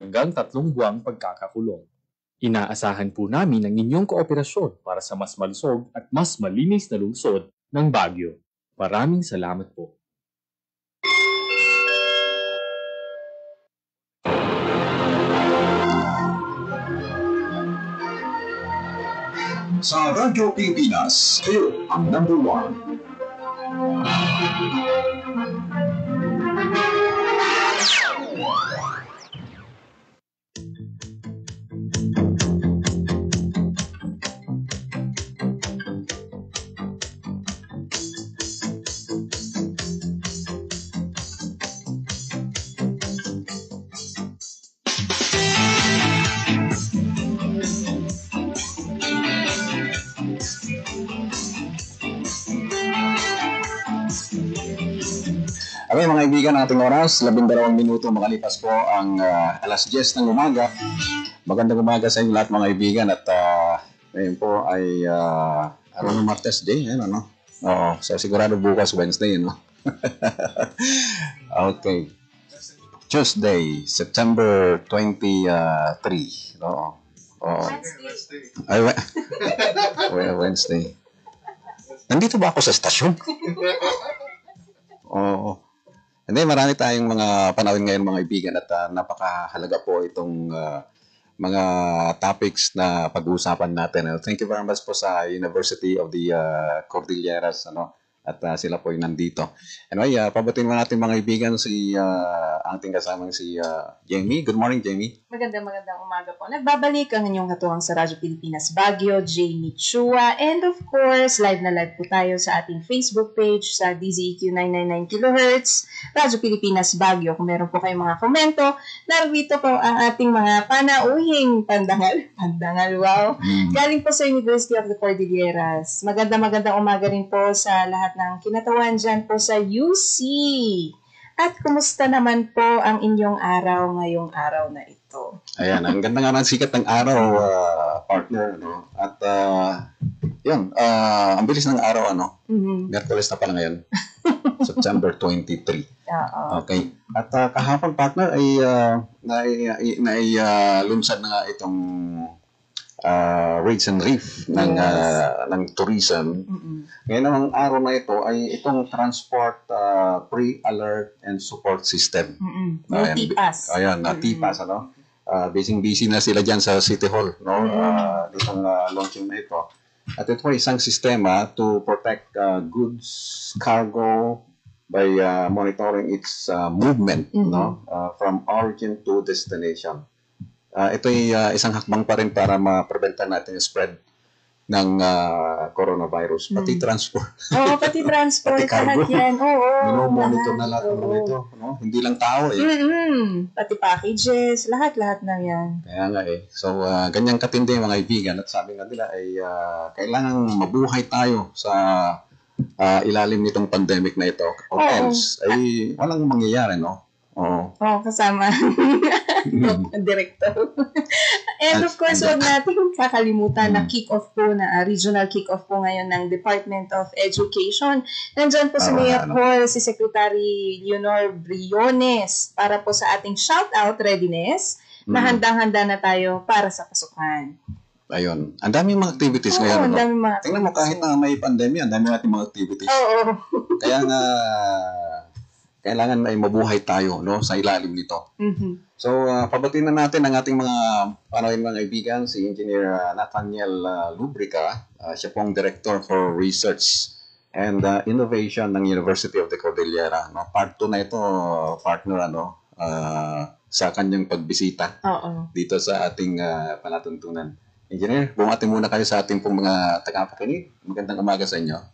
hanggang 3 buwang pagkakakulong. Inaasahan po namin ang inyong kooperasyon para sa mas malusog at mas malinis na lungsod ng Baguio. Maraming salamat po. Sa Radyo Pilipinas, kayo ang number 1. Okay mga kaibigan, ating oras, 12 minuto makalipas po ang alas 10 ng umaga. Magandang umaga sa inyo lahat mga kaibigan at ngayon po ay Martes Day, ano? Oo, so sigurado bukas Wednesday, ano? Okay. Tuesday, September 23. Oo. Ay, Wednesday. Nandito ba ako sa stasyon? Oo. Hindi, marami tayong mga panahon ngayon mga kaibigan at napakahalaga po itong mga topics na pag-uusapan natin. Thank you very much po sa University of the Cordilleras, ano? At sila po ay nandito. Anyway, pabatiin mo natin mga kaibigan si ating kasamang si Jamie. Good morning, Jamie. Magandang umaga po. Nagbabalik ang inyong katuwang sa Radyo Pilipinas Baguio, Jamie Chua. And of course, live na live po tayo sa ating Facebook page sa DZEQ 999 kHz, Radyo Pilipinas Baguio. Kung meron po kayong mga komento, narito po ang ating mga panauhing pandangal. Pandangal, wow. Galing po sa University of the Cordilleras. Magandang umaga rin po sa lahat ng kinatawan dyan po sa UC. At kumusta naman po ang inyong araw ngayong araw na ito? Ayan, ang ganda nga ng sikat ng araw, partner. No? At yun, ang bilis ng araw, ano? Merkules na pala ngayon. September 23. Okay. At kahapon, partner, ay lunsad na nga itong Rates and Reef ng tourism. Ngayon ang araw na ito ay itong Transport Pre-Alert and Support System. TPAS. Ayan, TPAS, ano? Busy na sila dyan sa City Hall, no? Ditong launching na ito. At ito ay isang sistema to protect goods, cargo, by monitoring its movement, no? From origin to destination. Ito ay isang hakbang pa rin para ma-preventa natin yung spread ng coronavirus. Pati transport. Oo, pati transport. Pati cargo. Lahat yan. Oo. Monitor na lahat ng ito. No? Hindi lang tao eh. Pati packages. Lahat na yan. Kaya nga eh. So, ganyang katindi mga kaibigan. At sabi nga nila ay kailangan mabuhay tayo sa ilalim nitong pandemic na ito. Or else ay walang mangyayari, no? Oo, kasama ang director. And of course, huwag natin kakalimutan na kick-off po, na regional kick-off po ngayon ng Department of Education. Nandyan po sa Mayor Hall si Secretary Leonor Briones para po sa ating shout-out readiness na handang-handa na tayo para sa pasukan. Ayun. Ang daming mga activities ngayon. Ang daming mga tingnan mo, kahit na may pandemya, ang daming natin mga activities. Oo. Kaya nga, kailangan ay mabuhay tayo, no, sa ilalim nito. So, pabatiin na natin ang ating mga panawin mga kaibigan, si Engineer Nathaniel Lubrica. Siya pong Director for Research and Innovation ng University of the Cordillera. No? Part 2 na ito, partner, sa kanyang pagbisita dito sa ating palatuntunan. Engineer, bumati muna kayo sa ating pong mga tagapakinig. Magandang umaga sa inyo.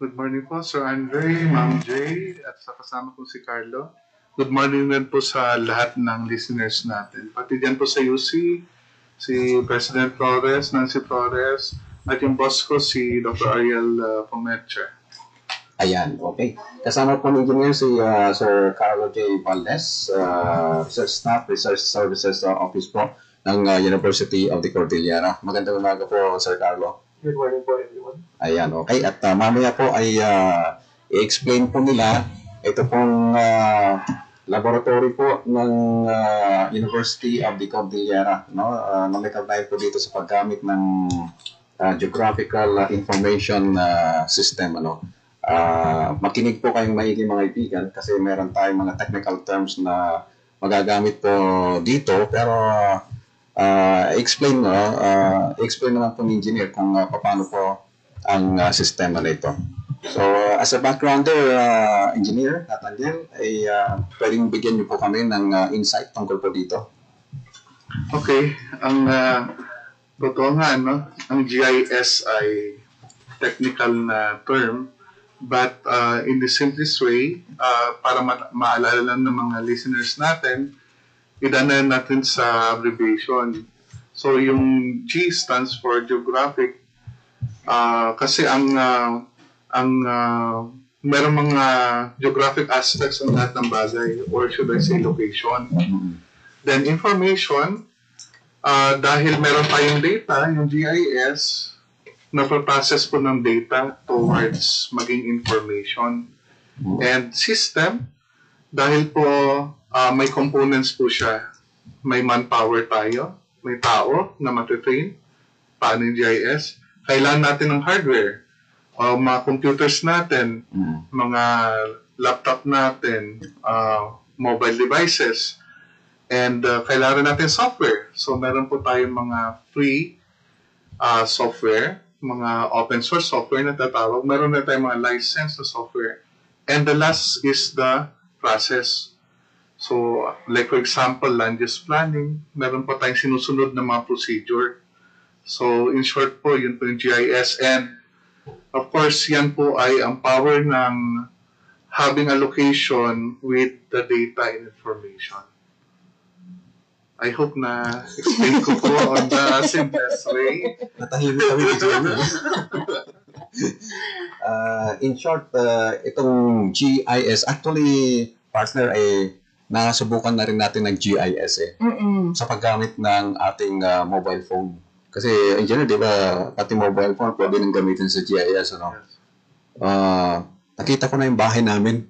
Good morning po, Sir Andre, Ma'am Jay, at sa kasama ko si Carlo. Good morning din po sa lahat ng listeners natin. Pati dyan po sa UC, si President Flores, Nancy Flores, at yung boss ko si Dr. Ariel Pomecha. Ayan, okay. Kasama po ng engineer si Sir Carlo J. Valdez, Research Staff, Research Services Office po ng University of the Cordillera. Magandang umaga po, Sir Carlo. Good morning po, everyone. Ayan, okay. At mamaya po ay i-explain po nila ito pong laboratory po ng University of the Cordillera, no? Na may kaugnayan po dito sa paggamit ng geographical information system, ano. Makinig po kayong maigi mga kaibigan kasi meron tayong mga technical terms na magagamit po dito, pero explain naman po ng engineer kung paano po ang sistema na ito. So, as a backgrounder, engineer, Nathaniel, ay pwedeng bigyan niyo po kami ng insight tungkol po dito. Okay, ang totoo nga, no? Ang GIS ay technical na term, but in the simplest way, para maalala lang ng mga listeners natin, idana natin sa abbreviation. So, yung G stands for geographic, kasi merong mga geographic aspects ng lahat ng bagay, or should I say location. Then information, dahil meron tayong data, yung GIS, napaprocess po ng data towards maging information. And system, dahil po may components po siya, may manpower tayo, may tao na matitrain, paano yung GIS, kailangan natin ng hardware, mga computers natin, mga laptop natin, mobile devices, and kailangan natin software. So meron po tayong mga free software, mga open source software na tatawag. Meron na tayong mga licensed na software. And the last is the process. So like for example, land use planning, meron po tayong sinusunod na mga procedure. So in short po, yun po yung GIS. And of course, yan po ay ang power ng having a location with the data and information. I hope na explain ko po on the simplest way. Natahimik kami dito. In short, itong GIS, actually, partner, nasubukan na rin natin ng GIS sa paggamit ng ating mobile phone. Kasi, in general, di ba, pati mobile phone pwede nang gamitin sa GIS, ano? Nakita ko na yung bahay namin.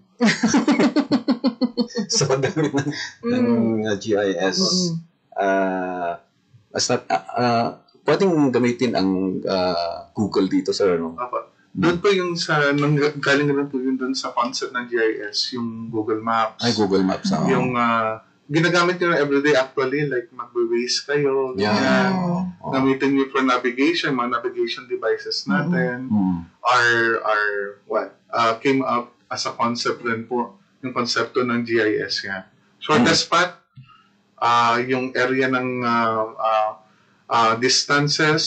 Sa paggamit ng GIS. Pwedeng gamitin ang Google dito, sir, no? Doon po yung galing rin po yun doon sa concept ng GIS, yung Google Maps. Ay, Google Maps. Yung ginagamit nyo everyday actually, like mag-waze kayo, gamitin nyo for navigation, mga navigation devices natin, came up as a concept rin po, yung konsepto ng GIS yan. Shortest path, yung area ng distances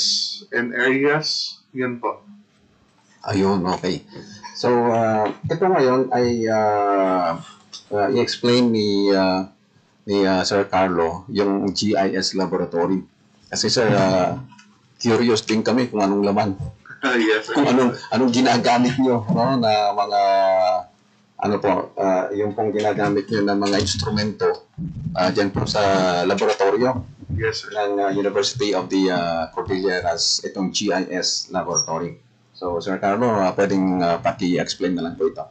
and areas, yun po. Ayun, okay. So, ito ngayon ay i-explain ni Sir Carlo yung GIS laboratory. Kasi sir, curious din kami kung anong laman. Yes, kung anong ginagamit nyo, no, na mga yung pong ginagamit nyo na mga instrumento dyan po sa laboratorio ng University of the Cordilleras, itong GIS laboratory. So, Sir Carlo, pwedeng paki-explain na lang po ito.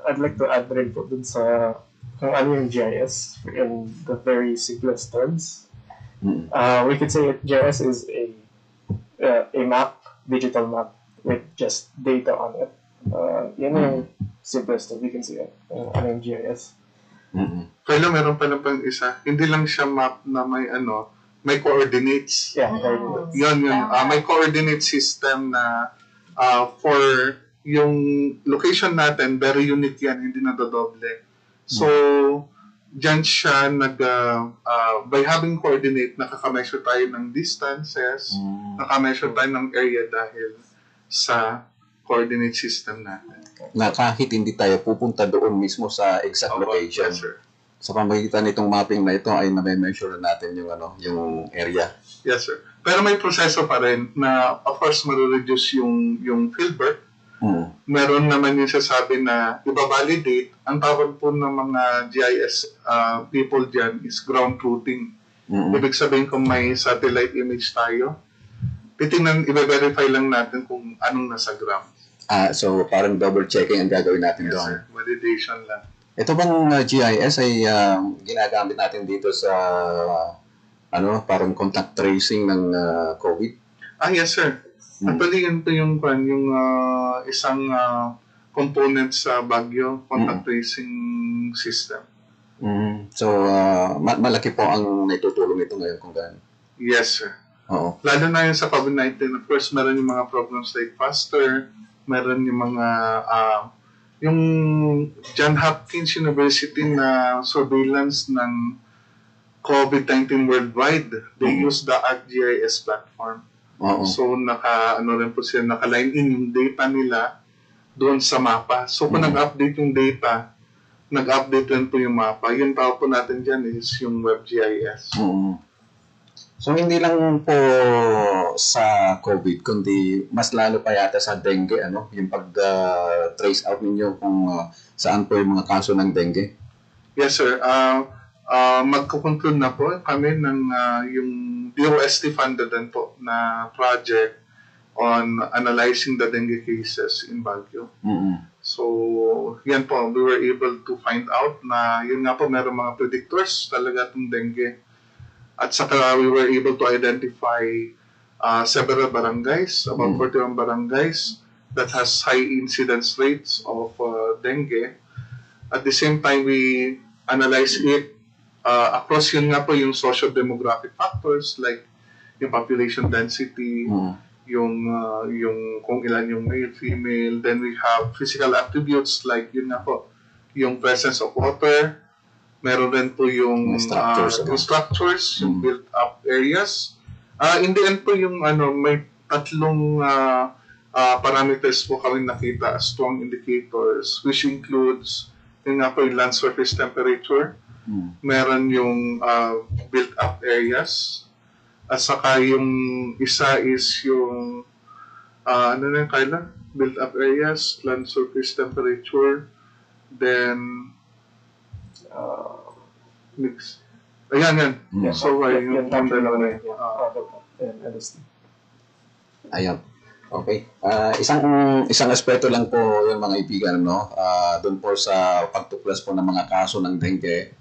I'd like to add rin po dun sa kung ano yung GIS in the very simplest terms. We could say that GIS is a map, digital map, with just data on it. Yan yung simplest we can say it. Ano yung GIS. Kaya meron pa lang pang isa. Hindi lang siya map na may coordinates. Yeah, coordinates. Yun. May coordinate system na for yung location natin, very unique yan, hindi nadodoble. So, dyan siya by having coordinate, nakaka-measure tayo ng distances, nakaka-measure tayo ng area dahil sa coordinate system natin. Na kahit hindi tayo pupunta doon mismo sa exact location. Yes, sir. Sa pamagitan nitong mapping na ito ay na-measure natin yung area. Yes, sir. Pero may proseso pa rin na, of course, ma-reduce yung fieldwork. Meron naman yung sasabi na iba-validate. Ang tawag po ng mga GIS people dyan is ground truthing. Ibig sabihin kung may satellite image tayo, titingnan, i-verify lang natin kung anong nasa ground. So parang double checking ang gagawin natin Yes, doon. sir. Validation lang. Ito bang GIS ay ginagamit natin dito sa parang contact tracing ng COVID? Yes, sir. Actually, yun po yung isang component sa Baguio contact tracing system. So, malaki po ang naitutulong ito ngayon kung gaano. Yes, sir. Oo. Lalo na yung sa COVID-19, of course, meron yung mga programs like FASTER, meron yung mga, yung John Hopkins University na surveillance ng COVID-19 worldwide. They use the ArcGIS platform. So, rin po sila, naka-line in yung data nila doon sa mapa. So, kung nag-update yung data, nag-update rin po yung mapa. Yung tawag po natin dyan is yung WebGIS. So, hindi lang po sa COVID, kundi mas lalo pa yata sa dengue, yung pag-trace out ninyo kung saan po yung mga kaso ng dengue? Yes, sir. Magkukontrol na po kami ng yung DOST funded din po na project on analyzing the dengue cases in Baguio. So, yan po, we were able to find out na yun nga po, meron mga predictors talaga itong dengue. At saka we were able to identify several barangays, about 41 barangays that has high incidence rates of dengue. At the same time, we analyze it across yun nga po yung socio-demographic factors like yung population density, yung kung ilan yung male, female. Then we have physical attributes like yun nga po, yung presence of water. Meron rin po yung structures, yung built-up areas. In the end po yung may tatlong parameters po kami nakita as strong indicators, which includes yung nga po yung land surface temperature. Meron yung built-up areas. At saka yung isa is yung Kyla? Built-up areas, land surface temperature, then mix. Ayan. Yeah. So, yung number lang na Ayan. Okay. Isang aspeto lang po yung mga ibigan, no? Doon po sa pagtuklas po ng mga kaso ng dengue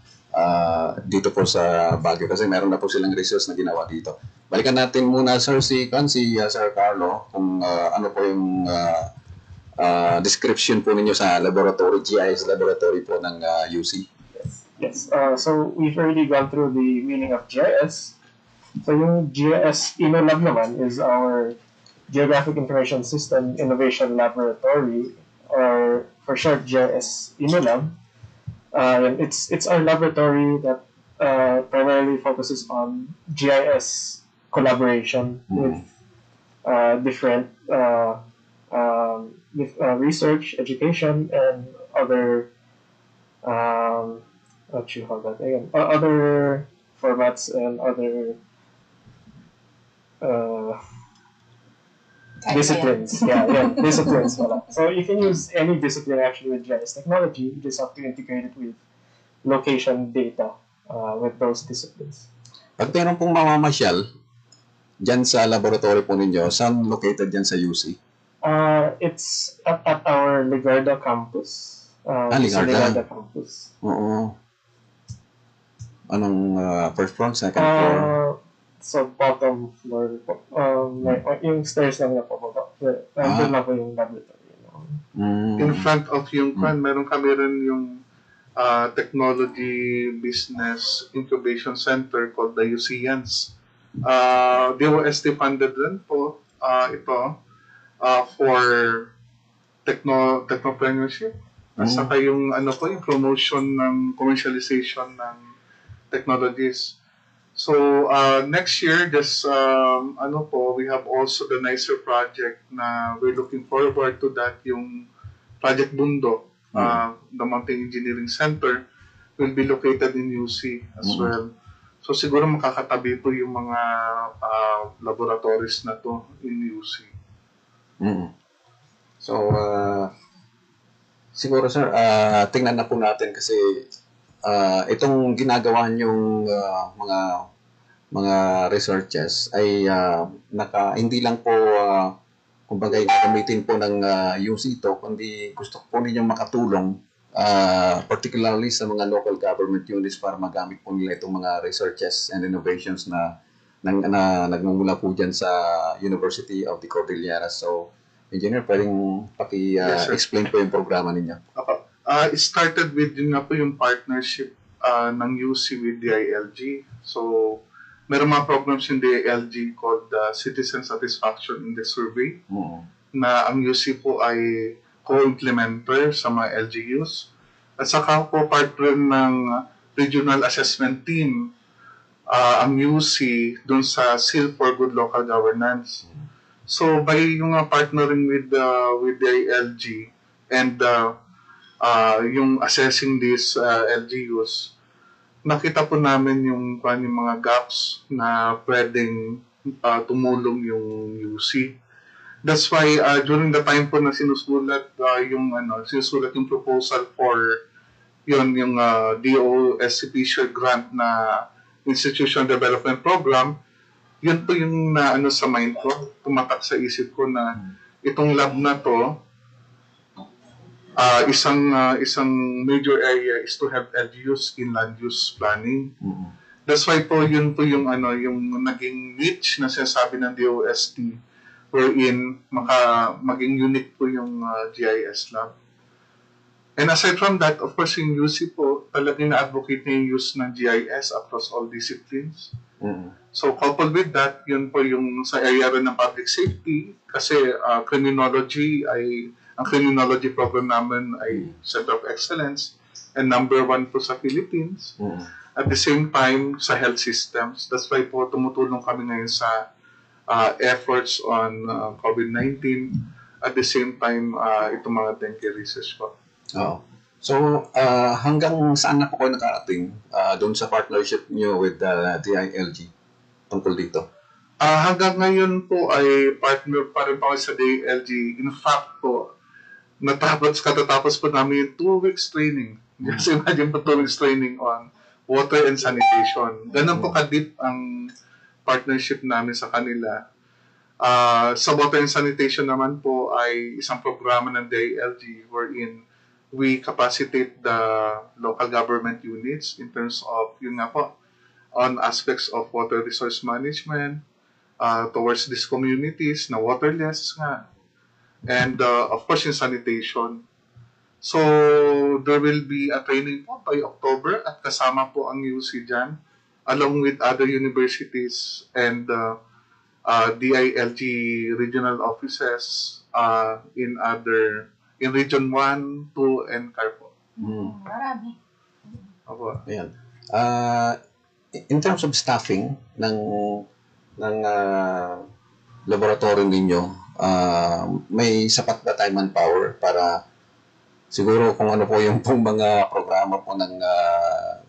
dito po sa Baguio kasi meron na po silang research na ginawa dito. Balikan natin muna sir si Sir Carlo kung ano po yung description po ninyo sa laboratory, GIS laboratory po ng UC. Yes. So we've already gone through the meaning of GIS. So yung GIS InnoLab naman is our Geographic Information System Innovation Laboratory, or for short GIS InnoLab. It's our laboratory that primarily focuses on GIS collaboration with different research, education, and other what you call that again? Other formats and other disciplines. Disciplines. So you can use any discipline actually with GIS technology. You just have to integrate it with location data with those disciplines. Pag meron pong mamamasyal dyan sa laboratory po ninyo, saan located dyan sa UC? It's at our Ligarda campus. Ligarda campus. Oo. Anong first floor, second floor? So bottom floor po. Yung stairs lang na po baba. Nandun na po yung laboratory. In front of yung meron kami rin yung technology business incubation center called the UCIANS. DOST funded rin po ito for technopreneurship. At saka yung yung promotion ng commercialization ng technologies. So next year, we have also the NICER project na we're looking forward to that, yung Project Bundo, the Mountain Engineering Center will be located in UC as well. So siguro makakatabi po yung mga laboratories na to in UC. So siguro sir, tingnan na po natin kasi itong ginagawa niyong mga researches ay hindi lang po kumbaga gagamitin po ng UC ito, kundi gusto po ninyong makatulong particularly sa mga local government units para magamit po nila itong mga researches and innovations na nagmumula po dyan sa University of the Cordilleras. So, Engineer, pwedeng Yes, sir. explain po yung programa ninyo. It started with yun nga po yung partnership ng UC with DILG. So, meron mga programs yung DILG called Citizen Satisfaction Index Survey na ang UC po ay co-implementer sa mga LGUs. At saka po part rin ng regional assessment team ang UC dun sa Seal for Good Local Governance. So, by yung partnering with DILG and yung assessing these LGUs, nakita po namin yung mga gaps na pwedeng tumulong yung UC. That's why during the time po na sinusulat yung proposal for yung DOSCP share grant na Institutional Development Program, yun po yung sa mind ko, tumatak sa isip ko na itong lab na to, isang major area is to have LGUs in land use planning. That's why po yun po yung naging niche na sinasabi ng DOST wherein maging unique po yung GIS lab. And aside from that, of course, yung UC po talagang na-advocate niya yung use ng GIS across all disciplines. So coupled with that, yun po yung sa area rin ng public safety kasi criminology ang criminology program namin ay Center of Excellence and number 1 po sa Philippines. At the same time, sa health systems. That's why po tumutulong kami ngayon sa efforts on COVID-19. At the same time, itong mga dengue research po. So, hanggang saan na po kayo nakarating doon sa partnership niyo with DILG tungkol dito? Hanggang ngayon po ay partner pa rin po sa DILG. In fact po, katatapos po namin yung 2 weeks training. Just imagine po 2 weeks training on water and sanitation. Ganun po ka-deep ang partnership namin sa kanila. Sa water and sanitation naman po ay isang programa ng DILG wherein we capacitate the local government units in terms of, yun nga po, on aspects of water resource management towards these communities na waterless nga. And of course, in sanitation. So, there will be a training po by October at kasama po ang UC dyan along with other universities and DILG regional offices in Region 1, 2, and Carpo. Marami. Opo. Ayan. In terms of staffing ng laboratory ninyo, may sapat ba tayo manpower para siguro kung ano po yung pong mga programa po ng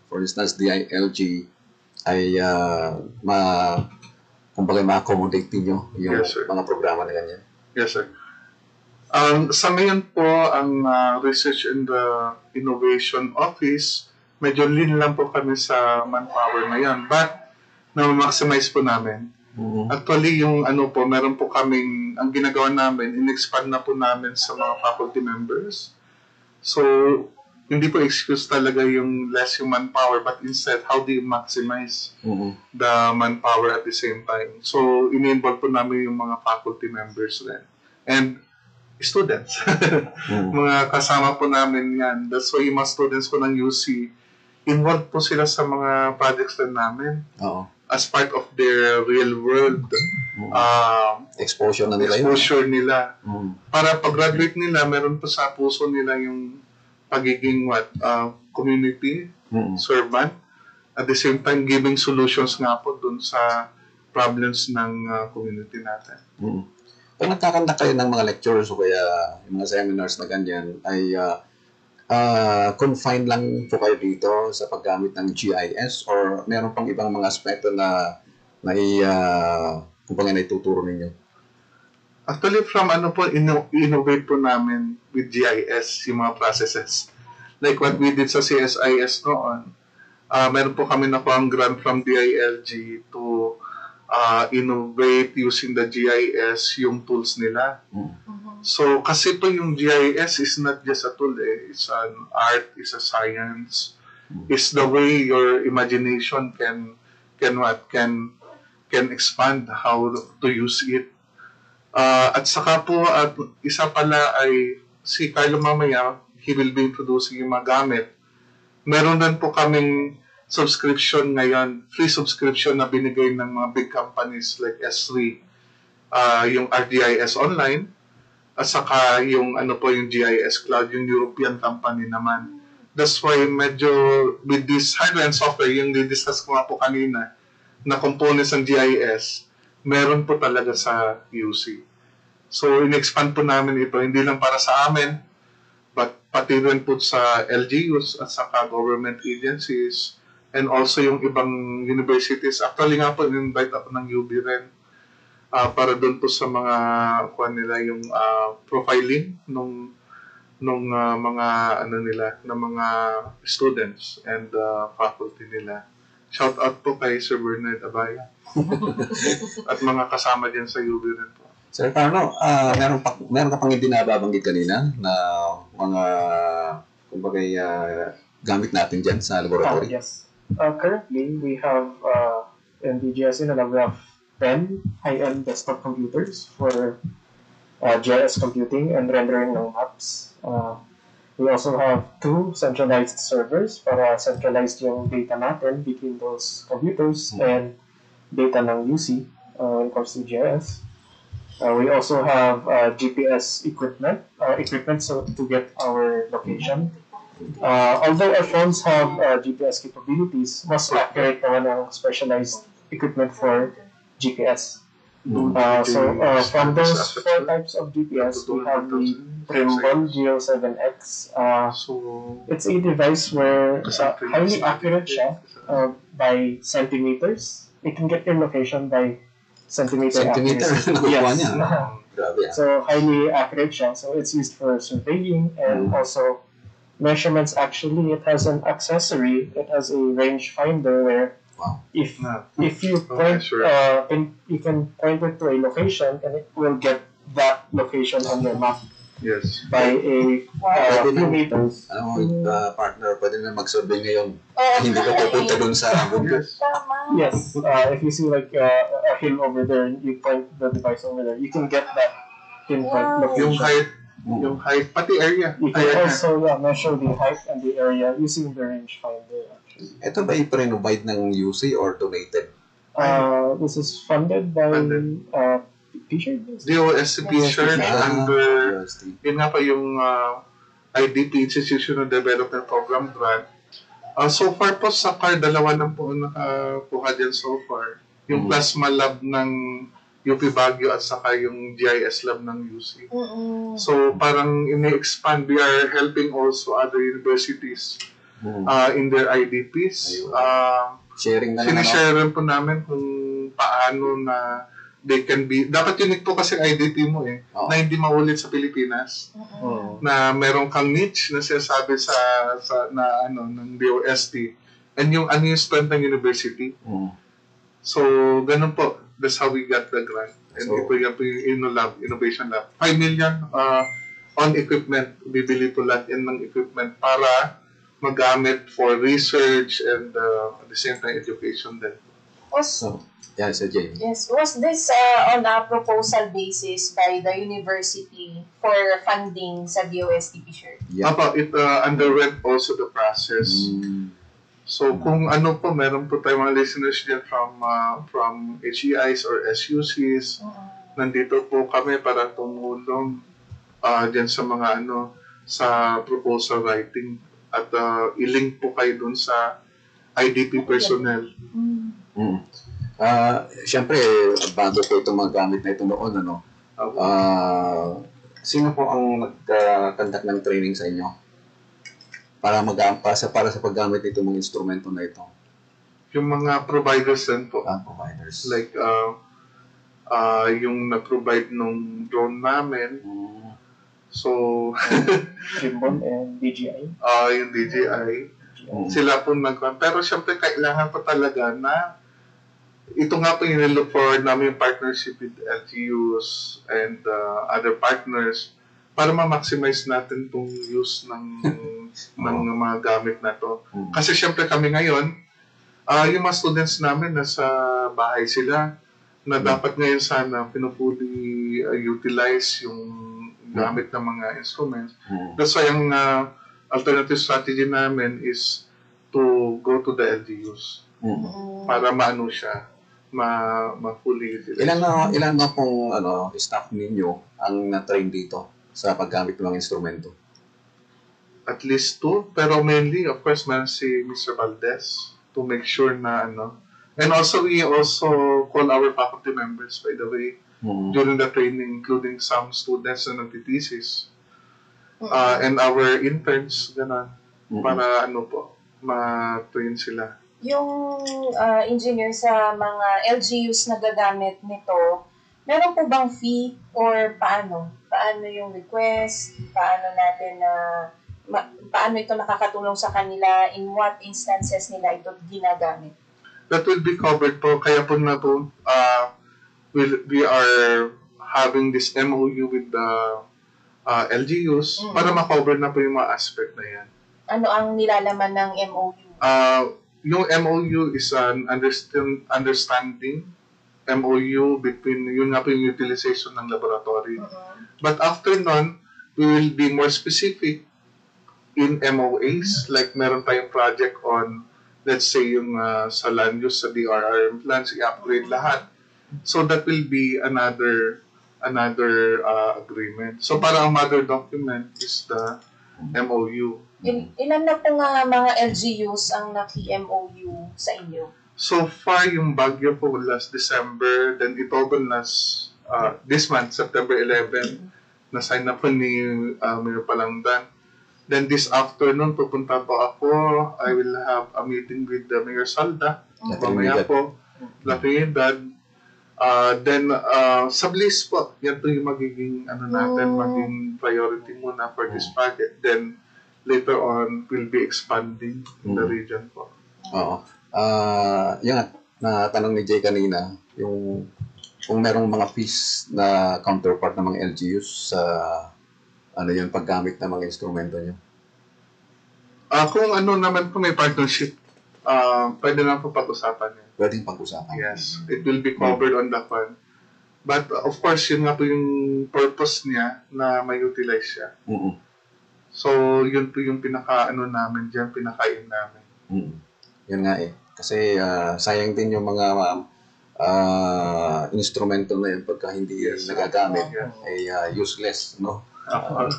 for instance DILG ay kumbaga ma-accommodate niyo yung mga programa na ganyan? Yes, sir. Sa ngayon po, ang Research and Innovation Office, medyo lean lang po kami sa manpower ngayon. But, na-maximize po namin. Actually, yung meron po kaming, ang ginagawa namin, in-expand na po namin sa mga faculty members. So, hindi po excuse talaga yung less yung manpower, but instead, how do you maximize the manpower at the same time? So, ini-involve po namin yung mga faculty members rin. And students. Mga kasama po namin yan. That's why yung mga students po ng UC, involved po sila sa mga projects din namin. As part of their real world exposure na nila nila. Para pag-graduate nila, meron po sa puso nila yung pagiging community servant. At the same time, giving solutions nga po dun sa problems ng community natin. Pag nagkakanta kayo ng mga lectures o kaya yung mga seminars na ganyan, ay confined lang po kayo dito sa paggamit ng GIS or meron pang ibang mga aspekto na kumbaga na ituturo ninyo? Actually, from innovate po namin with GIS yung mga processes. Like what we did sa CSIS noon, meron po kami na po ang grant from DILG to innovate using the GIS yung tools nila. So, kasi po yung GIS is not just a tool It's an art, it's a science. It's the way your imagination can expand how to use it. At saka po, at isa pala ay si Carlo mamaya, he will be introducing yung mga gamit. Meron din po kaming subscription ngayon, free subscription na binigay ng mga big companies like S3, yung RGIS Online, at saka yung yung GIS Cloud, yung European company naman. That's why medyo with this hardware and software, yung di-discuss ko nga po kanina, na components ng GIS, meron po talaga sa UC. So, in-expand po namin ito, hindi lang para sa amin, but pati rin po sa LGUs at saka government agencies, and also yung ibang universities. Actually nga po, in-invite ako ng UB rin, para doon po sa mga nila yung profiling nung mga mga students and faculty nila. Shout out po kay Sir Bernard Abaya at mga kasama diyan sa UB rin po. Sir Carlo, meron ka pang hindi nababanggit kanina na mga kumbaga gamit natin diyan sa laboratory? Yes. Currently, we have in the GSE we have 10 high-end desktop computers for GIS computing and rendering ng maps. We also have 2 centralized servers para centralized yung data natin between those computers and data ng UC when it comes to GIS. We also have GPS equipment so to get our location. Although our phones have GPS capabilities, mas accurate naman ang specialized equipment for GPS. From those 4 types of GPS, we have the Trimble Geo7X. It's a device where highly accurate siya by centimeters. It can get your location by centimeter accuracy. Yes. So highly accurate siya. So it's used for surveying and also measurements. Actually, it has an accessory. It has a range finder where if you point, you can point it to a location and it will get that location on your map. Yes. By a few meters. Partner, pwede na mag-survey ngayon. Hindi ka pupunta dun sa bundok. Yes. If you see like a hill over there, you point the device over there, you can get that pinpoint location. Yung height, pati area. You can also measure the height and the area using the range finder. Ito ba i-provide ng UC or donated? This is funded by T-shirt? DOST T-shirt under yun nga pa yung IDP, Institutional Development Program grant. So far po sa CAR, 2 lang po nakakuha dyan so far. Yung plasma lab ng UP Baguio at saka yung GIS lab ng UC. So parang ini-expand, we are helping also other universities in their IDPs. Sharing na sinishare rin po namin kung paano na they can be, dapat unique po kasi IDP mo na hindi maulit sa Pilipinas. Na meron kang niche na sinasabi sa ng DOST and yung yung strength ng university. So, ganun po. That's how we got the grant. And ito yung InnoLab, Innovation Lab. 5 million on equipment. Bibili po lahat yan ng equipment para magamit for research and at the same time education din. Sir Jay. Yes. Was this on a proposal basis by the university for funding sa DOST T-shirt? Yeah. It underwent also the process. So kung po, meron po tayong mga listeners dyan from HEIs or SUCs. Nandito po kami para tumulong dyan sa mga sa proposal writing at i-link po kayo dun sa IDP personnel. Siyempre, bago po itong mga gamit na ito noon, sino po ang nag-conduct ng training sa inyo? Para sa paggamit nito mga instrumento na ito? Yung mga providers din po. Providers. Like, yung na-provide nung drone namin. So, Ribbon and DJI. Yung DJI. Sila po pero syempre kailangan pa talaga na ito nga po yung look forward namin yung partnership with LGUs and other partners para ma-maximize natin itong use ng mga gamit na to. Kasi syempre kami ngayon, yung mga students namin nasa bahay sila na dapat ngayon sana pinupuli utilize yung gamit ng mga instruments. That's why ang alternative strategy namin is to go to the LGUs para maano siya, ma-fully utilize. Ilan na pong staff ninyo ang na-train dito sa paggamit ng mga instrumento? At least 2, pero mainly, of course, man si Mr. Valdez to make sure na And also, we also call our faculty members, by the way, during the training, including some students na nagtitesis. And our interns, gano'n, para ma-train sila. Yung engineer sa mga LGUs na gagamit nito, meron po bang fee or paano? Paano yung request? Paano natin paano ito nakakatulong sa kanila? In what instances nila ito ginagamit? That will be covered po. Kaya po na po, we are having this MOU with the LGUs para ma-cover na po yung mga aspect na yan. Ano ang nilalaman ng MOU? Yung MOU is an understanding MOU between yun nga po yung utilization ng laboratory. But after nun, we will be more specific in MOAs, like meron tayong project on, let's say, yung sa land use, sa DRRM plans, i-upgrade lahat. So that will be another agreement. So parang ang mother document is the MOU. Ilan na po nga mga LGUs ang naki-MOU sa inyo? So far, yung Baguio po last December, then Itogon last this month, September 11, na-sign na po ni Mayor Palangdan. Then this afternoon, pupunta po ako. I will have a meeting with Mayor Salda. Mamaya po, La Trinidad. Then, sa Bliss po, yan po yung magiging maging priority muna for this project. Then, later on, we'll be expanding in the region po. Oo. Yung natanong ni Jay kanina, yung kung merong mga fees na counterpart ng mga LGUs sa yung paggamit ng mga instrumento nyo? Kung naman po may partnership, pwede na po pag-usapan yan. Pwedeng pag-usapan. Yes, it will be covered on the fund. But of course, yun nga po yung purpose niya na may utilize siya. So, yun po yung namin dyan, pinaka-aim namin. Yun nga eh. Kasi sayang din yung mga instrumento na yun pagka hindi nagagamit ay useless, no?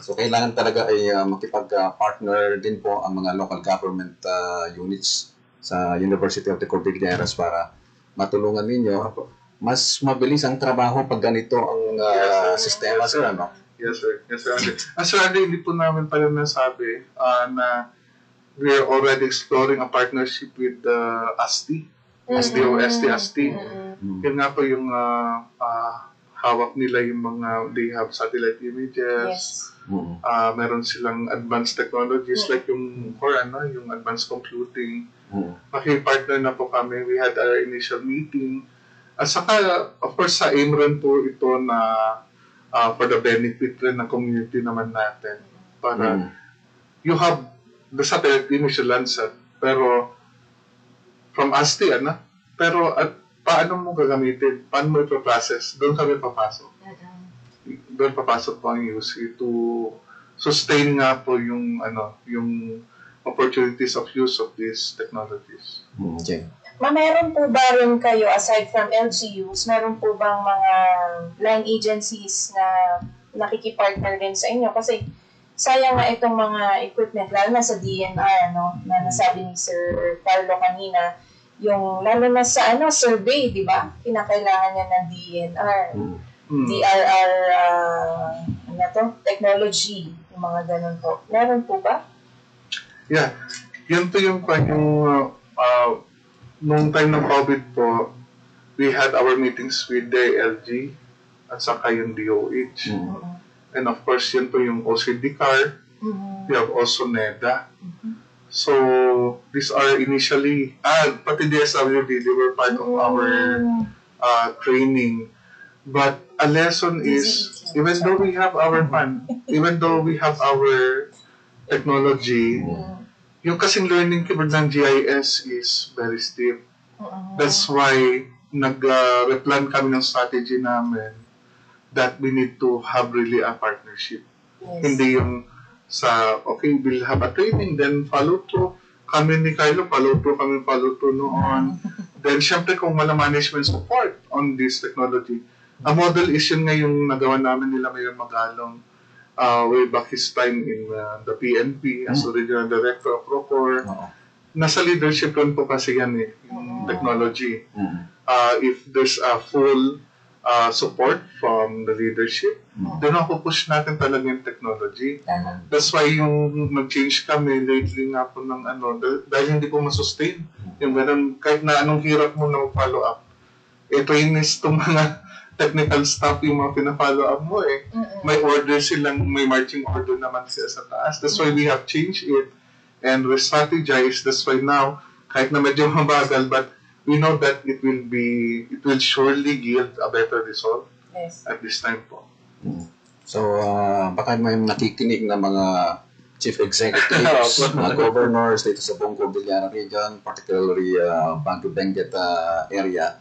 So, kailangan talaga ay makipag-partner din po ang mga local government units sa University of the Cordilleras para matulungan ninyo. Mas mabilis ang trabaho pag ganito ang sistema, sir, ano? Yes, sir. Yes, sir. Sir, hindi po namin pala nasabi na we are already exploring a partnership with ASTI. ASTI. Yun nga po yung hawak nila yung mga, they have satellite images. Meron silang advanced technologies like yung yung advanced computing. Makipartner na po kami. We had our initial meeting. At saka, of course, sa AIMRAN po ito na for the benefit rin ng community naman natin. Para you have the satellite image Landsat, pero from ASTI, pero paano mo gagamitin? Paano mo ipaprocess? Doon kami papasok. Doon papasok po ang UC to sustain nga po yung opportunities of use of these technologies. Okay. Meron po ba rin kayo, aside from LGUs, meron po bang mga line agencies na nakikipartner din sa inyo? Kasi sayang nga itong mga equipment, lalo na sa DNR, na nasabi ni Sir Carlo kanina, yung lalo na sa survey, di ba? Kinakailangan niya ng DNR. DRR, technology, yung mga ganun po. Meron po ba? Yeah. Yun po yung noong time ng COVID po, we had our meetings with the LG at saka yung DOH. And of course, yun po yung OCDCAR. We have also NEDA. So, these are initially, pati DSWD, they were part of our training. But a lesson is, even though we have our fun, even though we have our technology, yung kasing learning curve ng GIS is very steep. That's why nag-replan kami ng strategy namin that we need to have really a partnership. Hindi yung okay, we'll have a training, then follow through. Kami ni Carlo, follow through noon. Then, syempre, kung wala management support on this technology, a model is yun nga yung nagawa namin nila Mayor Magalong way back his time in the PNP as Regional Director of Procor. Nasa leadership rin po kasi yan yung technology. If there's a full support from the leadership, then push natin talaga yung technology. That's why yung nag-change kami lately nga po ng dahil hindi po masustain. Yung ganun, kahit na anong hirap mo na mag-follow up. Trainees itong mga technical staff yung mga pina-follow up mo May order silang, may marching order naman sila sa taas. That's why we have changed it and re-strategize. That's why now, kahit na medyo mabagal, but we know that it will surely yield a better result at this time po. So, baka may nakikinig na mga chief executives, mga governors dito sa buong Cordillera region, particularly Banco Benguet area.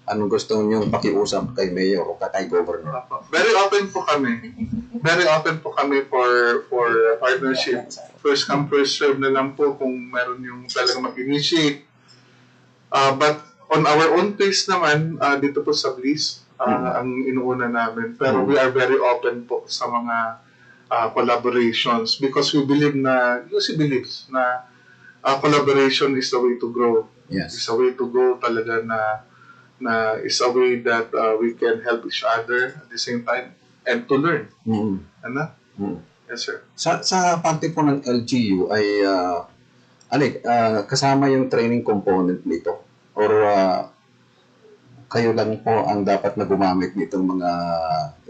Anong gusto nyo pakiusap kay Mayor o kay Governor? Very open po kami. Very open po kami for partnership. First come, first serve na lang po kung meron yung talagang mag-initiate. But on our own pace naman, dito po sa Bliss, ang inuuna namin. Pero we are very open po sa mga collaborations because we believe na, UC believes na collaboration is the way to grow. Yes. It's a way to go talaga na is a way that we can help each other at the same time and to learn. Ano? Yes, sir. Sa parte po ng LGU ay kasama yung training component nito or kayo lang po ang dapat na gumamit nitong mga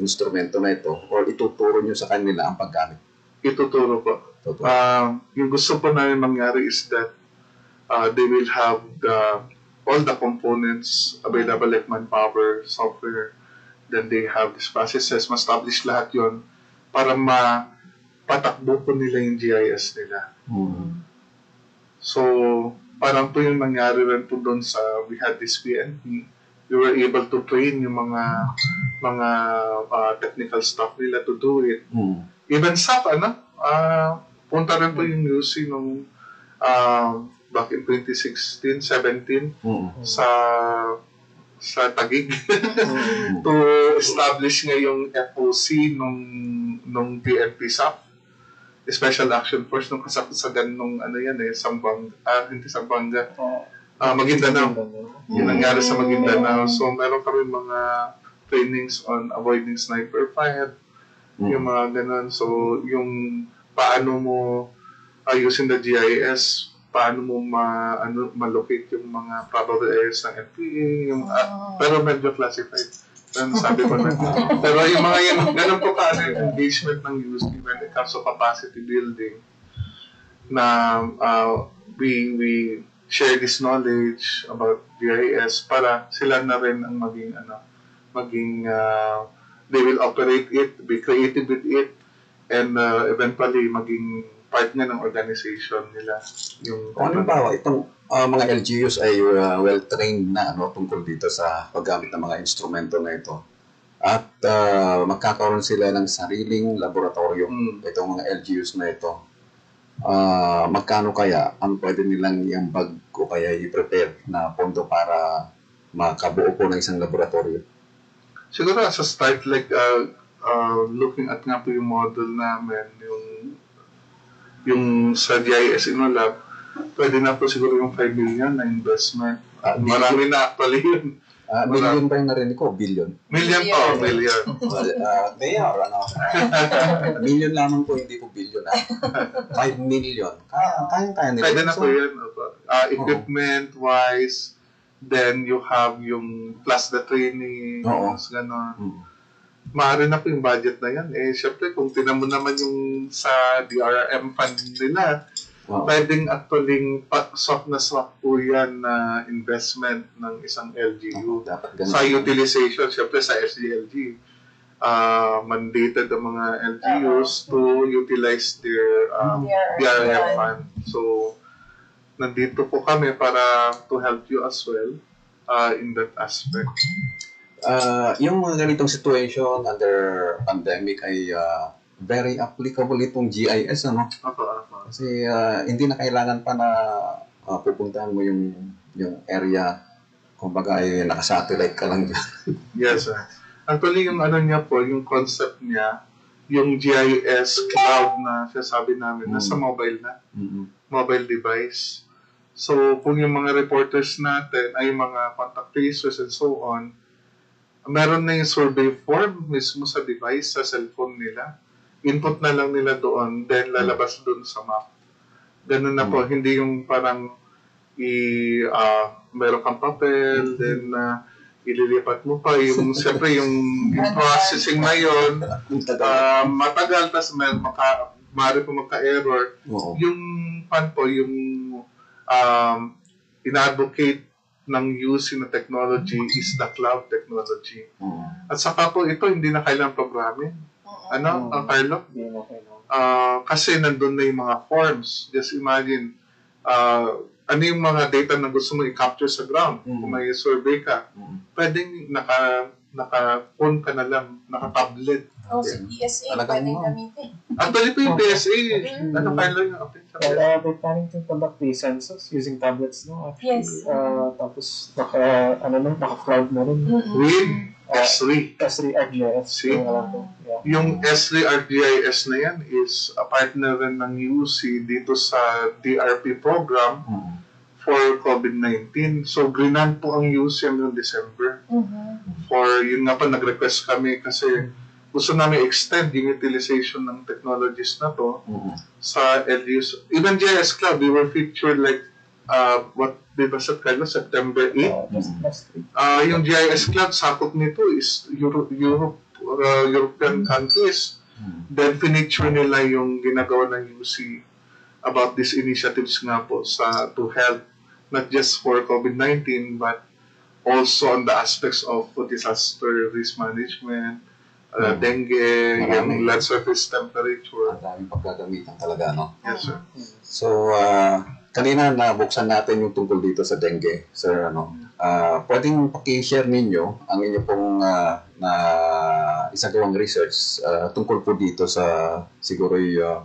instrumento na ito or ituturo nyo sa kanila ang paggamit? Ituturo po. Yung gusto po namin mangyari is that they will have all the components available like manpower, software, then they have these processes, ma-establish lahat yon para mapatakbo po nila yung GIS nila. So, parang po yung nangyari rin po doon sa, we had this PNP, we were able to train yung mga technical staff nila to do it. Even SAP, punta rin po yung UC nung back in 2016, 17 sa Taguig to establish nga yung FOC nung PNP SAP, Special Action Force, nung kasasagan nung hindi Sambanga, Maguindanao. Yung nangyari sa Maguindanao. So, meron kami mga trainings on avoiding sniper fire, yung mga ganun. So, yung paano mo using the GIS, paano mo ma-locate yung mga probable areas ng NPA, pero medyo classified. Sabi ko na. Pero yung mga yan, ganun po yung engagement ng USP when it comes to capacity building na we share this knowledge about GIS para sila na rin ang maging they will operate it, be creative with it, and eventually maging part nga ng organization nila. Halimbawa, itong mga LGUs ay well-trained na tungkol dito sa paggamit ng mga instrumento na ito. At magkakaroon sila ng sariling laboratorio, itong mga LGUs na ito. Magkano kaya ang pwede nilang iambag o kaya i-prepare na pondo para makabuo po ng isang laboratorio? Siguro sa start, like looking at nga po yung model namin, yung sa GIS Inolab, pwede na po siguro yung 5 million na investment. Marami na actually yun. Million ba yung narinig ko? Billion? Million po, million. Mayor, million lamang po, hindi po billion. 5 million. Kaya nila. Pwede na po yun. Equipment-wise, then you have yung plus the training, gano'n. Maaari na po yung budget na yan. Siyempre, kung tinan mo naman yung sa DRM fund nila, pwedeng actually swap na swap po yan na investment ng isang LGU sa utilization, syempre sa SDLG. Mandated ang mga LGUs to utilize their DRF fund. So, nandito po kami para to help you as well in that aspect. Yung mga ganitong situation under pandemic ay very applicable itong GIS, ano? Kasi hindi na kailangan pa na pupuntahan mo yung area, kumbaga ay naka-satellite ka lang dyan. Yes, sir. Actually, yung ano niya po, yung concept niya, yung GIS cloud na sasabi namin, nasa mobile na. Mobile device. So, kung yung mga reporters natin ay mga contact tracers and so on, meron na yung survey form mismo sa device, sa cellphone nila. Input na lang nila doon, then lalabas doon sa map. Ganun na po, hindi yung parang meron kang papel, then ililipat mo pa yung, siyempre yung processing na yun, matagal, tas maaari po magka-error. Yung pan po, yung in-advocate ng using na technology is the cloud technology. At saka po ito, hindi na kailangang programming. Ano, Carlo? Kasi nandun na yung mga forms. Just imagine, ano yung mga data na gusto mo i-capture sa ground. Kung may survey ka, pwedeng naka-phone ka na lang, naka-tablet. Sa PSA, pwedeng gamitin. Actually po yung PSA, ano Carlo yung update sa PSA? They're planning to conduct the census using tablets, no? Actually. Yes. Tapos, naka-cloud na rin. With S3. S3 ArcGIS. See? Yung S3 ArcGIS na yan is a partner rin ng UC dito sa DRP program for COVID-19. So, greenan po ang UC noong December. For, yun nga pa, nag-request kami kasi gusto namin extend yung utilization ng technologies na to sa LUs. Even GIS Cloud, we were featured like, di ba sa September 8? Last week. Yung GIS Cloud, sakop nito is European countries. Then, finiture nila yung ginagawa ng UC about these initiatives nga po to help not just for COVID-19 but also on the aspects of disaster risk management, dengue, yung land surface temperature. Ang daming pagkagamitan talaga, no? Yes, sir. So, kanina nabuksan natin yung tungkol dito sa dengue, sir, ano? Pwedeng paki-share ninyo ang inyo pong na isagawang research tungkol po dito sa siguro yung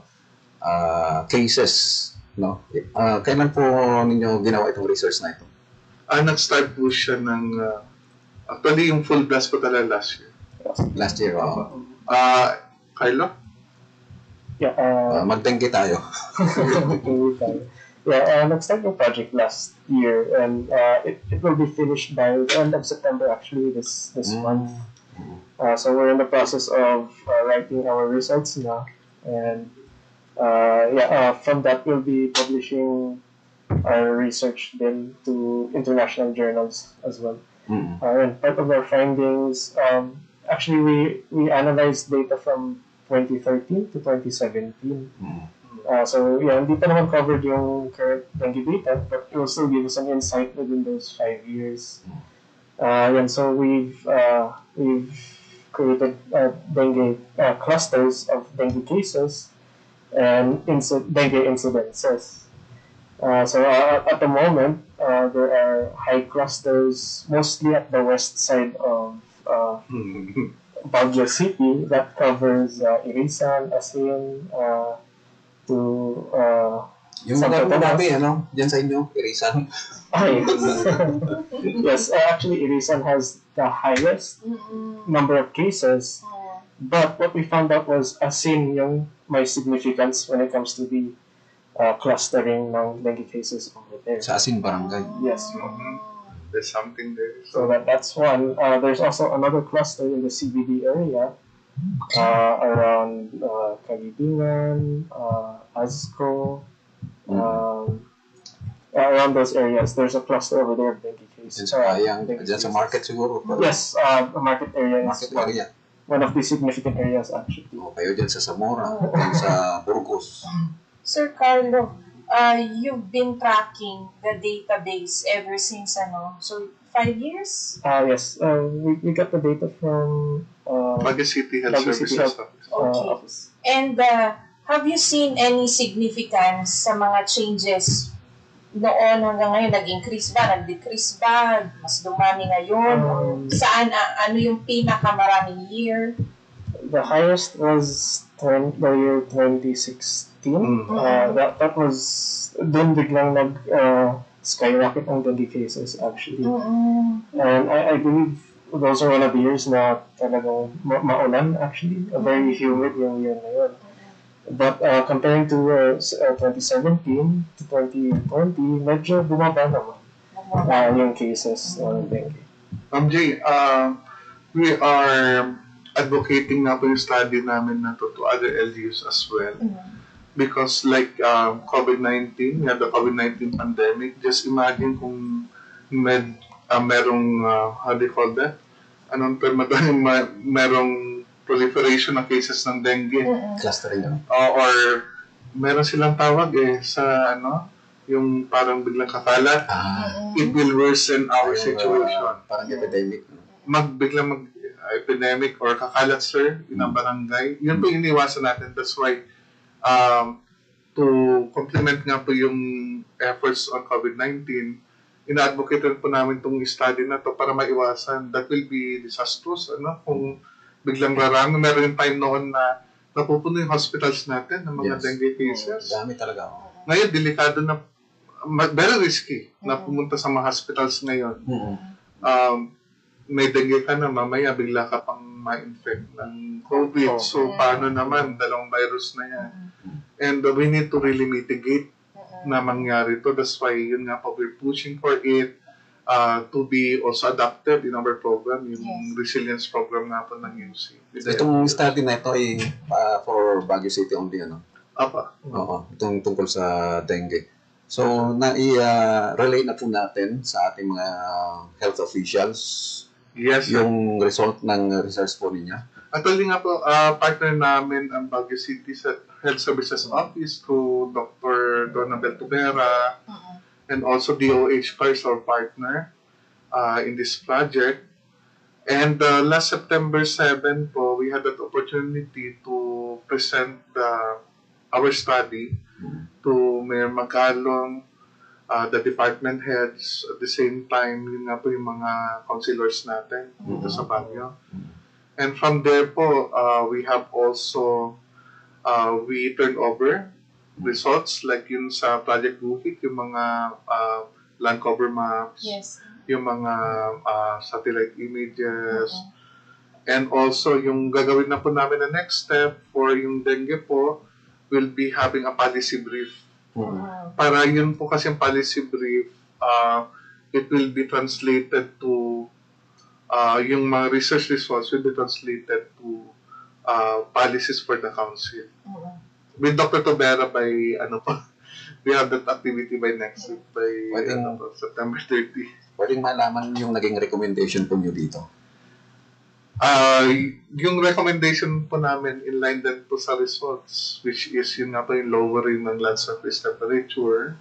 cases, no? Kailan po ninyo ginawa itong research na ito? Nag-start po siya ng actually yung full blast po talaga last year. Last year, Carlo? Yeah. Magdengue tayo. Nag-start yung project last year, and it will be finished by the end of September, actually, this month. So we're in the process of writing our results now, and from that we'll be publishing our research then to international journals as well. And part of our findings, actually we analyzed data from 2013 to 2017. So hindi pa naman covered yung current dengue data, but it will still give us an insight within those 5 years. So we've created dengue clusters of dengue cases and dengue incidences. So at the moment, there are high clusters, mostly at the west side of Baguio City, that covers Irisan, Asin, to Yung mga nabi, ano? Diyan sa inyo, Irisan. Yes, actually Irisan has the highest number of cases, but what we found out was Asin yung may significance when it comes to the clustering ng dengue cases over there. Sa Asin Barangay. Yes. There's something there. So that's one. There's also another cluster in the CBD area, around Kalibingan, Azco, around those areas. There's a cluster over there of dengue cases. Diyan sa market siguro. Yes, the market area is one of the significant areas actually. Kayo dyan sa Zamora, dyan sa Burgos. Sir Carlo, you've been tracking the database ever since so 5 years? Yes. We got the data from Baguio City Health Baguio Services City Health Office. Okay. Office. And have you seen any significance sa mga changes noon hanggang ngayon? Nag-increase ba? Nag-decrease ba? Mas dumami ngayon? Or saan? Ano yung pinakamaraming year? The highest was the year 2016. That was then biglang skyrocket ang dengue cases actually. And I believe those are one of the years na talagang maulan actually. Very humid yung year na yun. But comparing to 2017 to 2020, medyo bumaba naman yung cases ng dengue. Jay, we are advocating na po yung study namin na to other LGUs as well. Because like COVID-19, we had the COVID-19 pandemic. Just imagine kung merong, how do you call that? Anong term doon? Merong proliferation ng cases ng dengue. Clustering. Or meron silang tawag sa yung parang biglang kakalat. It will worsen our situation. Parang epidemic. Biglang epidemic or kakalat, sir, in ang barangay. Yun po yung iniwasan natin. That's why to complement nga po yung efforts on COVID-19, ina-advocate po namin itong study na to para maiwasan. That will be disastrous, kung biglang rarami. Meron yung time noon na napupuno yung hospitals natin ng mga dengue cases. Dami talaga. Ngayon, delikado na, very risky na pumunta sa mga hospitals ngayon. May dengue ka na, mamaya bigla ka pang ma-infect ng COVID. So, paano naman? Dalawang virus na yan. And we need to really mitigate na mangyari to. That's why, yun nga po, we're pushing for it to be also adapted in our program, yung resilience program nga po ng UC. Itong study na ito ay for Baguio City only, Apa. Oo, itong tungkol sa dengue. So, relate na po natin sa ating mga health officials yung result ng research po ninyo. Actually nga po, partner namin ang Baguio City Health Services Office to Dr. Donabel Tubera and also DOH is our partner in this project. And last September 7 po, we had that opportunity to present our study to Mayor Magalong, the department heads, at the same time, yun nga po yung mga councilors natin dito sa Baguio. And from there po, we have also, we turn over results like yun sa Project Bukit, yung mga land cover maps, yung mga satellite images, and also yung gagawin na po namin na next step for yung dengue po, will be having a policy brief. Para yun po kasi yung policy brief, it will be translated to, yung mga research results will be translated to policies for the council. With Dr. Tobera by, we have that activity by next week, by September 30. Pwedeng malaman yung naging recommendation po nyo dito? Yung recommendation po namin in line din po sa results, which is yun nga po yung lowering ng land surface temperature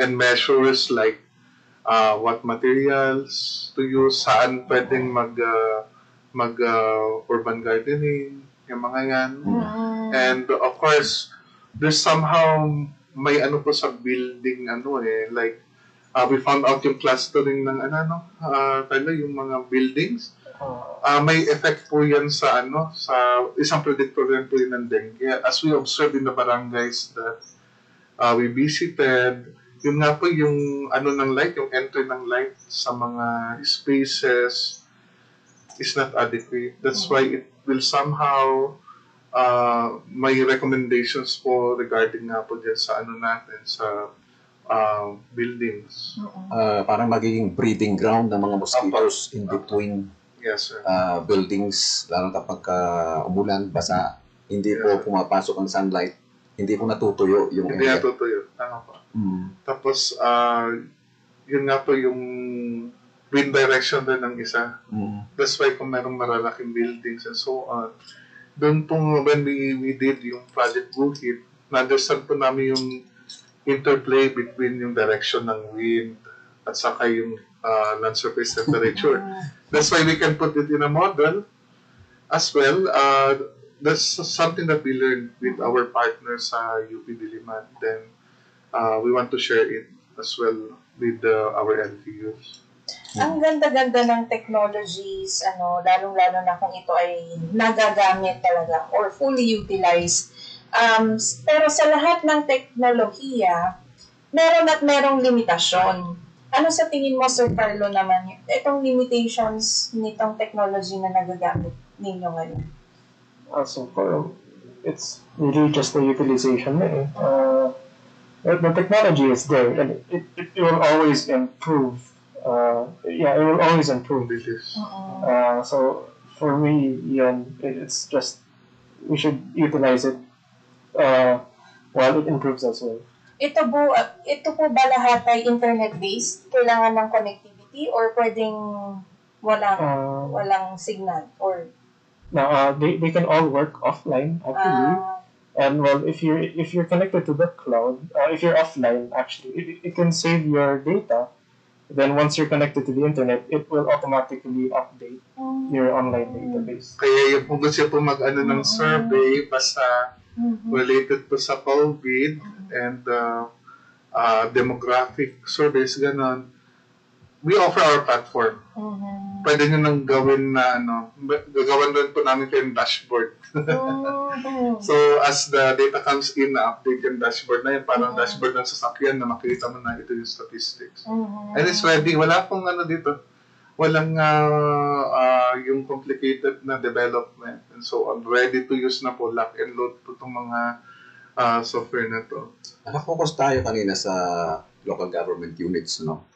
and measures like what materials to use, saan pwedeng mag urban gardening, yung mga yan. And of course, there's somehow may po sa building like we found out yung clustering ng yung mga buildings. May effect po yan sa sa isang predictor rin po yun ng dengue. As we observed in the barangays that we visited, yun nga po yung ng light, yung entry ng light sa mga spaces is not adequate. That's why it will somehow may recommendations po regarding nga po dyan sa natin, sa buildings. Parang magiging breeding ground ng mga mosquitoes in between buildings, lalo kapag umulan, basa, hindi po pumapasok ang sunlight, hindi po natutuyo yung hindi natutuyo, tama po. Tapos, yun nga po yung wind direction din ng isa. That's why kung merong maralaking buildings and so on, doon po when we did yung Project Bukit, na-understand po namin interplay between yung direction ng wind at saka yung land surface temperature. That's why we can put it in a model as well. That's something that we learned with our partners sa UP Diliman. Then we want to share it as well with our LGUs. Ang ganda-ganda ng technologies, lalong-lalo na kung ito ay nagagamit talaga or fully utilized. Pero sa lahat ng teknolohiya, meron at merong limitasyon. Ano sa tingin mo, Sir Carlo, naman itong limitations nitong technology na nagagamit ninyo ngayon? So far, it's really just the utilization. The technology is there, and it will always improve. It will always improve. So for me, it's just we should utilize it while it improves as well. Ito po ba lahat ay internet-based? Kailangan ng connectivity or pwedeng walang signal? Or Now, they can all work offline actually. And well, if you're connected to the cloud, if you're offline, actually, it can save your data. Then once you're connected to the internet, it will automatically update your online database. Kaya yung kung gusto po mag-ano ng survey, basta related po sa COVID and demographic surveys, ganon, we offer our platform. Pwede nyo nang gawin na gagawan rin po namin kayo yung dashboard. So, as the data comes in, na-update yung dashboard na yun, parang dashboard ng sasakyan na makita mo na ito yung statistics. And it's ready. Wala pong dito. Walang yung complicated na development and so on. Ready to use na po, lock and load po itong mga software na to. Naka-focus tayo kanina sa local government units, no?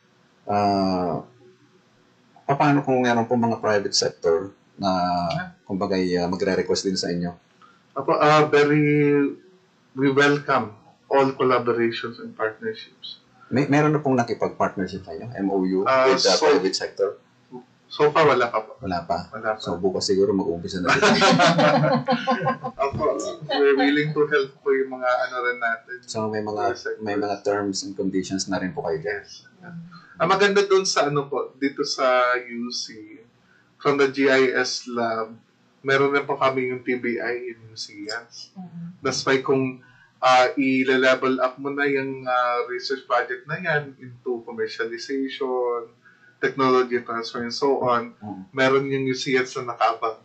Paano kung meron po mga private sector na kumbaga magre-request din sa inyo? We welcome all collaborations and partnerships. Meron na pong nakipag-partnership sa inyo? MOU with the private sector? So far, wala pa po. Wala pa. Wala pa. So bukas siguro mag-umpisa na rin. We're willing to help po yung mga rin natin. So may mga terms and conditions na rin po kayo dyan. Ang maganda doon sa dito sa UC, from the GIS lab, meron na po kami yung TBI in museums. That's why kung i-level up mo na yung research project na yan into commercialization, technology transfer, and so on, meron yung museums na nakabang.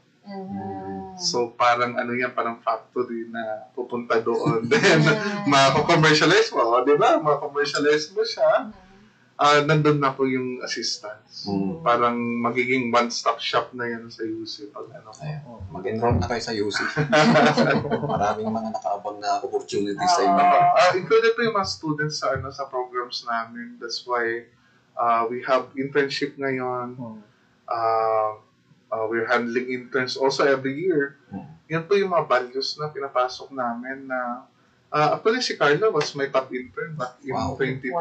So parang parang factory na pupunta doon. Then, mako-commercialize mo, di ba? Mako-commercialize mo siya. Nandun na po yung assistance. Parang magiging one-stop shop na yan sa UC. Mag-enroll na kayo sa UC. Maraming mga nakaabang na opportunities sa inyo. Included po yung mga students sa programs namin. That's why we have internship ngayon. We're handling interns also every year. Yan po yung mga values na pinapasok namin na actually si Carla was my top intern back in 2013.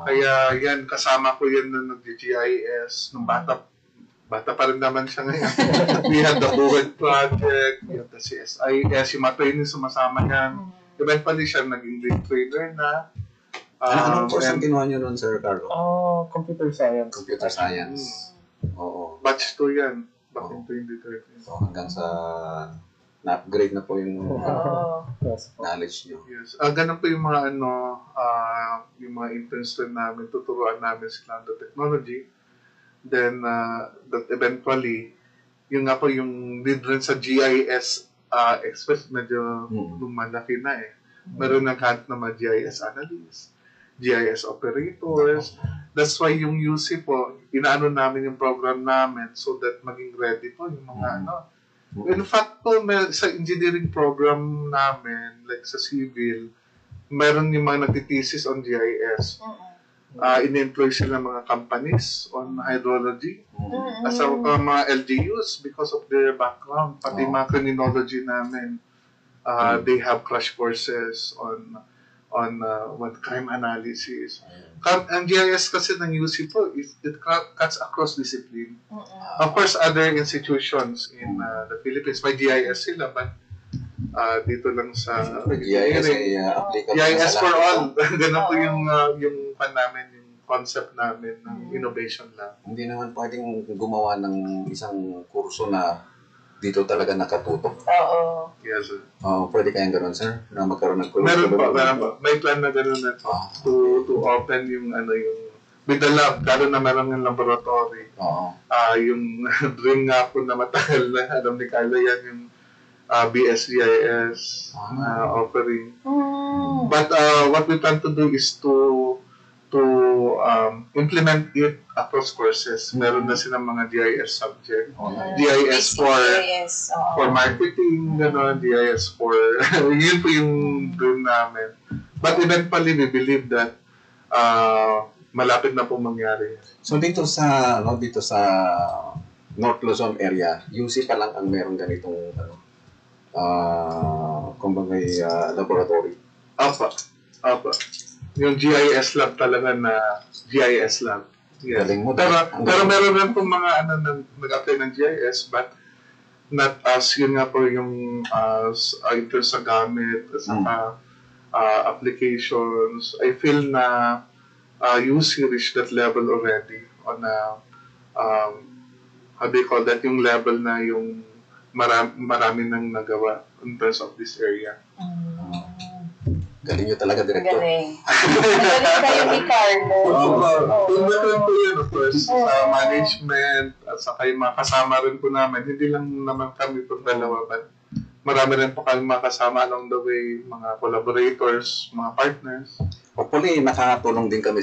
Kaya yan, kasama ko yan na nag-GIS nung bata pa rin naman siya ngayon. We had the Buwet Project, we had the CSIS, yung mga training sumasama yan. Eventually siya naging lead trainer na. Anong course ang ginawa nyo nun, Sir Carlo? Computer science. Computer science. Oo. Batch 2 yan, back in 2013. So hanggang sa na-upgrade na po yung knowledge nyo. Yes. Ganun po yung mga yung mga interns rin namin, tuturuan namin sila ng technology. Then, that eventually, yung nga po yung lead rin sa GIS Express, medyo lumalaki na eh. Meron naghanap na mga GIS analysts, GIS operators. That's why yung UC po, inaano namin yung program namin so that maging ready po yung mga In fact po, sa engineering program namin, like sa civil, meron yung mga nagtitesis on GIS. In-employ sila ng mga companies on hydrology. As mga LGUs, because of their background, pati mga criminology namin, they have crash courses on crime analysis. Ang GIS kasi ng UC po, it cuts across discipline. Of course, other institutions in the Philippines, may GIS sila, but dito lang sa GIS ay applicable GIS sa for lahat. all. Ganun po yung pan namin, yung concept namin ng innovation lab. Hindi naman pwedeng gumawa ng isang kurso na dito talaga nakatutok. Oo. Yes, sir. Pwede kayang gano'n, sir? Na magkaroon ng Meron pa. May plan na gano'n na to open yung with the lab, lalo na meron yung laboratory. Yung dream nga po na matagal na, alam ni Carla yan, yung BSGIS offering. But what we plan to do is to implement it across courses. Meron na silang mga GIS subject. GIS for marketing, gano'n, GIS for, yun po yung dream namin. But eventually, we believe that malapit na po mangyari. So dito sa North Luzon area, UC pa lang ang meron ganitong kumbagay laboratory. Apa. Yung GIS lab talaga na GIS lab. Yes. Galing mo. Pero meron rin pong mga nag-apply ng GIS, but not as yun nga po yung ito sa gamit, sa applications. I feel na UC reached that level already on how do you call that, yung level na yung marami nang nagawa in terms of this area. Galing nyo talaga, Director. Galing. Magaling kayo ni Carlo. Meron po yun, of course, sa management at saka yung mga kasama rin po namin. Hindi lang naman kami po dalawa, but marami rin po kami makasama along the way, mga collaborators, mga partners. Hopefully, nakatulong din kami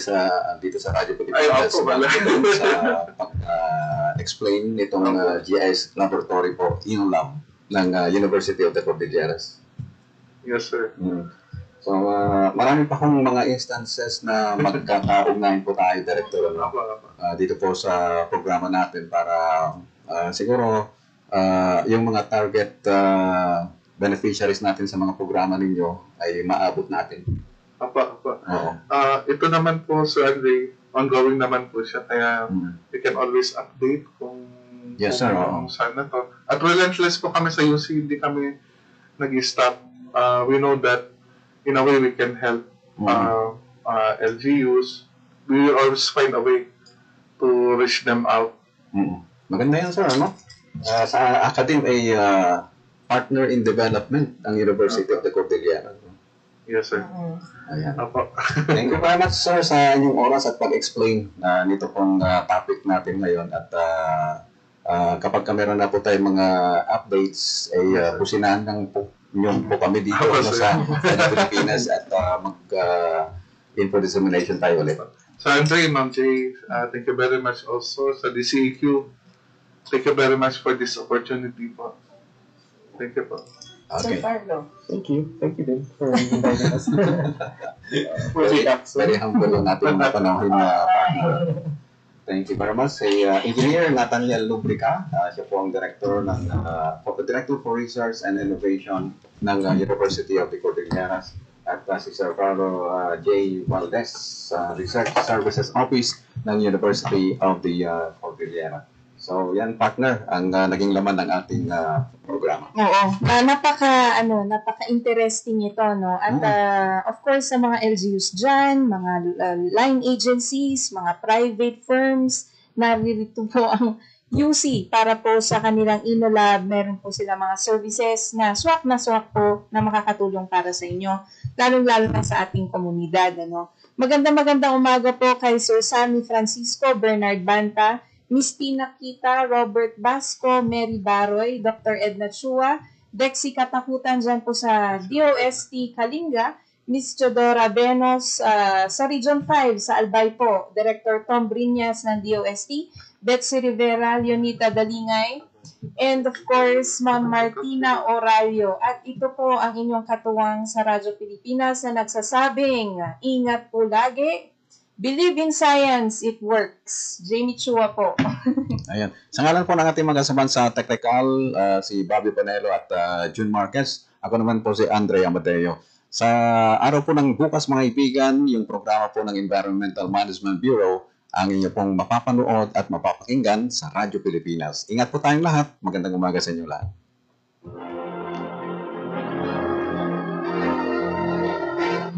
dito sa Radyo Pilipinas sa pag-explain nitong GIS laboratory po, INLAB, ng University of the Cordilleras. Yes, sir. So, marami pa kong mga instances na magkakaugnayan po tayo, Director, dito po sa programa natin para siguro yung mga target beneficiaries natin sa mga programa ninyo ay maabot natin. Apa. Ito naman po, Sir Andre, ongoing naman po siya, kaya we can always update kung saan na to. At relentless po kami sa UC, hindi kami nag-stop. We know that in a way we can help LGUs. We will always find a way to reach them out. Maganda yan, sir, ano? Sa academe ay partner in development ang University of the Cordilleras. Yes, sir. Ayan. Apo. Thank you very much, sir, sa inyong oras at pag-explain nito pong topic natin ngayon. At kapag meron na po tayong mga updates, ay pusinahan ng po kami dito sa Pilipinas at mag-info dissemination tayo ulit. So, Andre, Ma'am Jay, thank you very much also sa DCEQ. Thank you very much for this opportunity po. Thank you po. Okay. Thank you din for inviting us. Very humble natin mga panahon na partner. Thank you very much. Engineer Nathaniel Lubrica, siya po ang Director for Research and Innovation ng University of the Cordilleras. At si Sir Carlo J. Valdez, Research Services Office ng University of the Cordillera. So, yan, partner, ang naging laman ng ating programa. Oo. Napaka-interesting ito, no? At of course, sa mga LGUs dyan, mga line agencies, mga private firms, naririto po ang UC para po sa kanilang INOLAB. Meron po sila mga services na swak po na makakatulong para sa inyo, lalong-lalo na sa ating komunidad, ano? Magandang umaga po kay Sir Sammy Francisco, Bernard Banta, Miss Tina Kita, Robert Basco, Mary Baroy, Dr. Edna Chua, Dexy Katakutan dyan po sa DOST Kalinga, Miss Chodora Benos sa Region 5 sa Albay po, Director Tom Briñas ng DOST, Betsy Rivera, Leonita Dalingay, and of course, Ma'am Martina Orario. At ito po ang inyong katuwang sa Radyo Pilipinas na nagsasabing, ingat po lagi, believe in science, it works. Jamie Chua po. Ayan. Sa ngalan po ng ating mga kasamahan sa Technical, si Bobby Panelo at June Marquez. Ako naman po si Andre Amadeo. Sa araw po ng bukas mga ibigan, yung programa po ng Environmental Management Bureau, ang inyo pong mapapanood at mapapakinggan sa Radyo Pilipinas. Ingat po tayong lahat. Magandang umaga sa inyo lahat.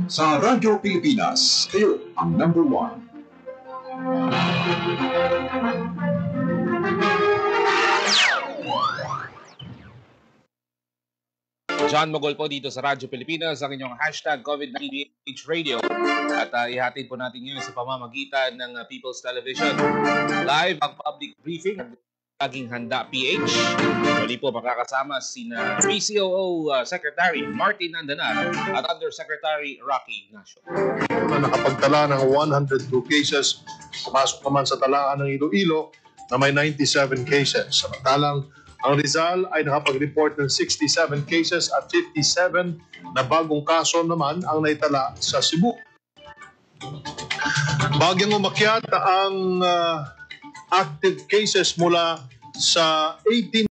Sa Radyo Pilipinas, kayo ang number one. John Mogol po dito sa Radyo Pilipinas, ang inyong hashtag COVID-19 Radio. At ihatid po natin ngayon sa pamamagitan ng People's Television. Live ang public briefing ng Laging Handa PH. Muli po makakasama sina PCOO Secretary Martin Andanar at Undersecretary Rocky Ignacio. Nakapagtala ng 102 cases, pumasok naman sa talaan ng Iloilo na may 97 cases. Samantalang ang Rizal ay nakapag-report ng 67 cases at 57 na bagong kaso naman ang naitala sa Cebu. Bagyang umakyat ang active cases mula sa 18